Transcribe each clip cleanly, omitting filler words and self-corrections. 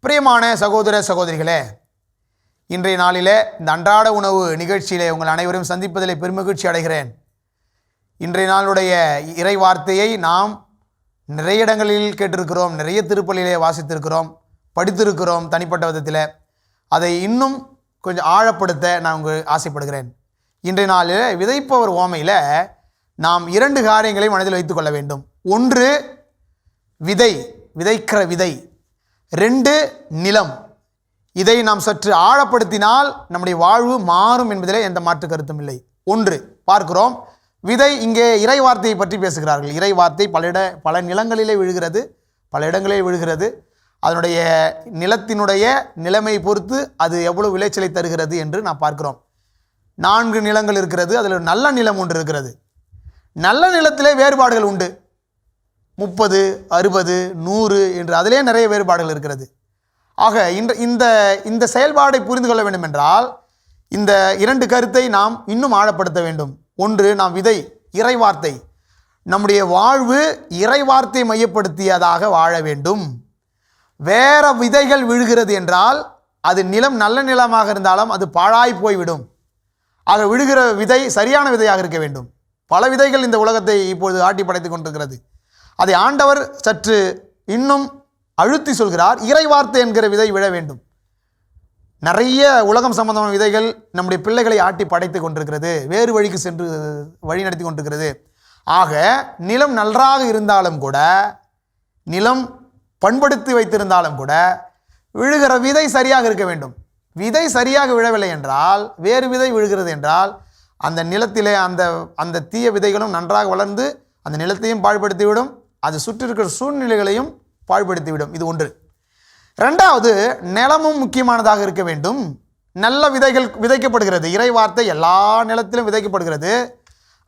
பிரியமான சகோதர சகோதரிகளே, இன்றைய நாளிலே இந்த அன்றாட உணவு நிகழ்ச்சியிலே உங்கள் அனைவரும் சந்திப்பதிலே பெருமகிழ்ச்சி அடைகிறேன். இன்றைய நாளுடைய இறை வார்த்தையை நாம் நிறைய இடங்களில் கேட்டிருக்கிறோம், நிறைய திருப்பலியிலே வாசித்திருக்கிறோம், படித்திருக்கிறோம். தனிப்பட்ட விதத்தில் அதை இன்னும் கொஞ்சம் ஆழப்படுத்த நான் உங்களுக்கு ஆசைப்படுகிறேன். இன்றைய நாளில் விதைப்பவர் ஓமையில் நாம் 2 காரியங்களை மனதில் வைத்து கொள்ள வேண்டும். 1 விதைக்கிற விதை, 2 நிலம். இதை நாம் சற்று ஆழப்படுத்தினால் நம்முடைய வாழ்வு மாறும் என்பதிலே எந்த மாற்று கருத்தும் இல்லை. 1 பார்க்கிறோம், விதை. இங்கே இறை வார்த்தையை பற்றி பேசுகிறார்கள். இறை வார்த்தை பல நிலங்களிலே விழுகிறது, பல இடங்களிலே விழுகிறது. அதனுடைய நிலத்தினுடைய நிலைமை பொறுத்து அது எவ்வளவு விளைச்சலை தருகிறது என்று நாம் பார்க்கிறோம். 4 நிலங்கள் இருக்கிறது, அதில் நல்ல நிலம் ஒன்று இருக்கிறது. நல்ல நிலத்திலே வேறுபாடுகள் உண்டு. 30, 60, 100 என்று அதிலே நிறைய வேறுபாடுகள் இருக்கிறது. ஆக இந்த செயல்பாடை புரிந்து கொள்ள வேண்டும் என்றால் இந்த 2 கருத்தை நாம் இன்னும் ஆழப்படுத்த வேண்டும். 1 நாம் விதை, இறைவார்த்தை. நம்முடைய வாழ்வு இறைவார்த்தை மையப்படுத்தியதாக வாழ வேண்டும். வேற விதைகள் விழுகிறது என்றால் அது நிலம் நல்ல நிலமாக இருந்தாலும் அது பாழாய் போய்விடும். ஆக விழுகிற விதை சரியான விதையாக இருக்க வேண்டும். பல விதைகள் இந்த உலகத்தை இப்பொழுது ஆட்டி படைத்து கொண்டிருக்கிறது. அதை ஆண்டவர் சற்று இன்னும் அழுத்தி சொல்கிறார், இறைவார்த்தை என்கிற விதை விழ வேண்டும். நிறைய உலகம் சம்பந்தமான விதைகள் நம்முடைய பிள்ளைகளை ஆட்டி படைத்து கொண்டிருக்கிறது, வேறு வழிக்கு சென்று வழி நடத்தி கொண்டிருக்கிறது. ஆக நிலம் நன்றாக இருந்தாலும் கூட, நிலம் பண்படுத்தி வைத்திருந்தாலும் கூட விழுகிற விதை சரியாக இருக்க வேண்டும். விதை சரியாக விழவில்லை என்றால், வேறு விதை விழுகிறது என்றால் அந்த நிலத்திலே அந்த தீய விதைகளும் நன்றாக வளர்ந்து அந்த நிலத்தையும் பாழ்படுத்திவிடும், அது சுற்றி இருக்கிற சூழ்நிலைகளையும் பாழ்படுத்திவிடும். இது 1. 2வது, நிலமும் முக்கியமானதாக இருக்க வேண்டும். நல்ல விதைகள் விதைக்கப்படுகிறது. இறை வார்த்தை எல்லா நிலத்திலும் விதைக்கப்படுகிறது.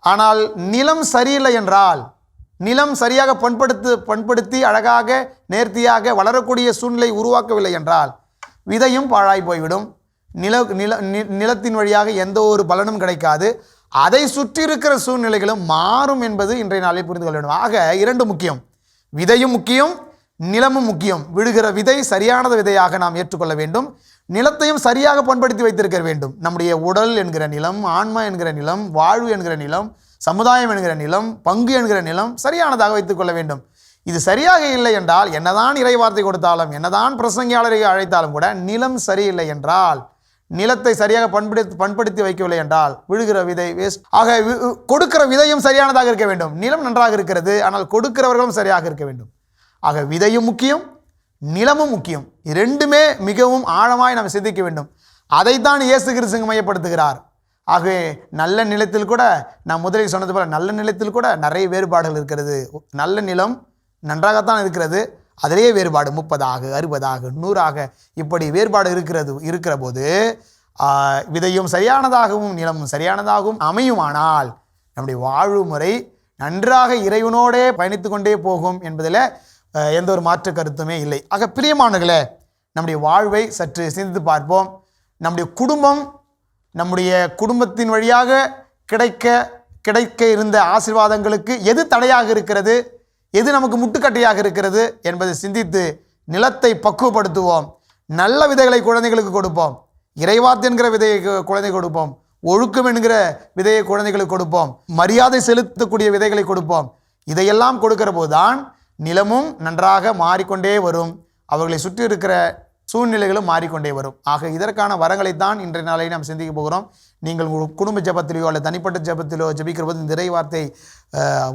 ஆனால் நிலம் சரியில்லை என்றால், நிலம் சரியாக பண்படுத்தி அழகாக நேர்த்தியாக வளரக்கூடிய சூழ்நிலை உருவாக்கவில்லை என்றால் விதையும் பாழாய் போய்விடும். நிலத்தின் வழியாக எந்த ஒரு பலனும் கிடைக்காது. அதை சுற்றி இருக்கிற சூழ்நிலைகளும் மாறும் என்பது இன்றைய நாளில் புரிந்து கொள்ள வேண்டும். ஆக 2 முக்கியம், விதையும் முக்கியம், நிலமும் முக்கியம். விழுகிற விதை சரியானது விதையாக நாம் ஏற்றுக்கொள்ள வேண்டும். நிலத்தையும் சரியாக பண்படுத்தி வைத்திருக்க வேண்டும். நம்முடைய உடல் என்கிற நிலம், ஆன்மா என்கிற நிலம், வாழ்வு என்கிற நிலம், சமுதாயம் என்கிற நிலம், பங்கு என்கிற நிலம் சரியானதாக வைத்துக்கொள்ள வேண்டும். இது சரியாக இல்லை என்றால், என்னதான் இறைவார்த்தை கொடுத்தாலும், என்னதான் பிரசங்கியாளரை அழைத்தாலும் கூட நிலம் சரியில்லை என்றால், நிலத்தை சரியாக பண்படுத்தி வைக்கவில்லை என்றால் விழுகிற விதை வேஸ்ட். ஆக கொடுக்கிற விதையும் சரியானதாக இருக்க வேண்டும். நிலம் நன்றாக இருக்கிறது, ஆனால் கொடுக்கிறவர்களும் சரியாக இருக்க வேண்டும். ஆக விதையும் முக்கியம், நிலமும் முக்கியம். 2மே மிகவும் ஆழமாய் நாம் சிந்திக்க வேண்டும். அதைத்தான் இயேசு கிறிஸ்து மையப்படுத்துகிறார். ஆகவே நல்ல நிலத்தில் கூட, நான் முதலில் சொன்னது போல, நல்ல நிலத்தில் கூட நிறைய வேறுபாடுகள் இருக்கிறது. நல்ல நிலம் நன்றாகத்தான் இருக்கிறது, அதிலேயே வேறுபாடு 30, 60, 100 இப்படி வேறுபாடு இருக்கிற போது விதையும் சரியானதாகவும் நிலமும் சரியானதாகவும் அமையுமானால் நம்முடைய வாழ்வு முறை நன்றாக இறைவனோடே பயணித்து கொண்டே போகும் என்பதில் எந்த ஒரு மாற்று கருத்துமே இல்லை. ஆக பிரியமானவர்களே, நம்முடைய வாழ்வை சற்று சிந்தித்து பார்ப்போம். நம்முடைய குடும்பத்தின் வழியாக கிடைக்க இருந்த ஆசீர்வாதங்களுக்கு எது தடையாக இருக்கிறது, எது நமக்கு முட்டுக்கட்டையாக இருக்கிறது என்பதை சிந்தித்து நிலத்தை பக்குவப்படுத்துவோம். நல்ல விதைகளை குழந்தைகளுக்கு கொடுப்போம். இறைவார்த்தை என்கிற விதையை குழந்தை கொடுப்போம். ஒழுக்கம் என்கிற விதையை குழந்தைகளுக்கு கொடுப்போம். மரியாதை செலுத்தக்கூடிய விதைகளை கொடுப்போம். இதையெல்லாம் கொடுக்கிற போதுதான் நிலமும் நன்றாக மாறிக்கொண்டே வரும், அவர்களை சுற்றி இருக்கிற சூழ்நிலைகளும் மாறிக்கொண்டே வரும். ஆக இதற்கான வரங்களைத்தான் இன்றைய நாளை நாம் சிந்திக்க போகிறோம். நீங்கள் குடும்ப ஜெபத்திலேயோ அல்லது தனிப்பட்ட ஜெபத்திலோ ஜெபிக்கிற போது இந்த இறை வார்த்தை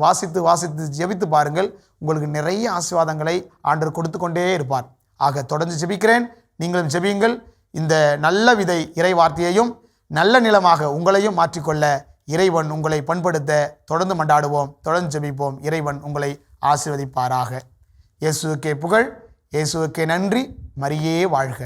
வாசித்து ஜெபித்து பாருங்கள். உங்களுக்கு நிறைய ஆசீர்வாதங்களை ஆண்டவர் கொடுத்து கொண்டே இருப்பார். ஆக தொடர்ந்து ஜெபிக்கிறேன், நீங்களும் ஜெபியுங்கள். இந்த நல்ல விதை இறை வார்த்தையையும் நல்ல நிலமாக உங்களையும் மாற்றிக்கொள்ள இறைவன் உங்களை பண்படுத்த தொடர்ந்து மண்டாடுவோம், தொடர்ந்து ஜெபிப்போம். இறைவன் உங்களை ஆசீர்வதிப்பாராக. இயேசுவுக்கே புகழ், இயேசுவுக்கே நன்றி. மரியே வாழ்க.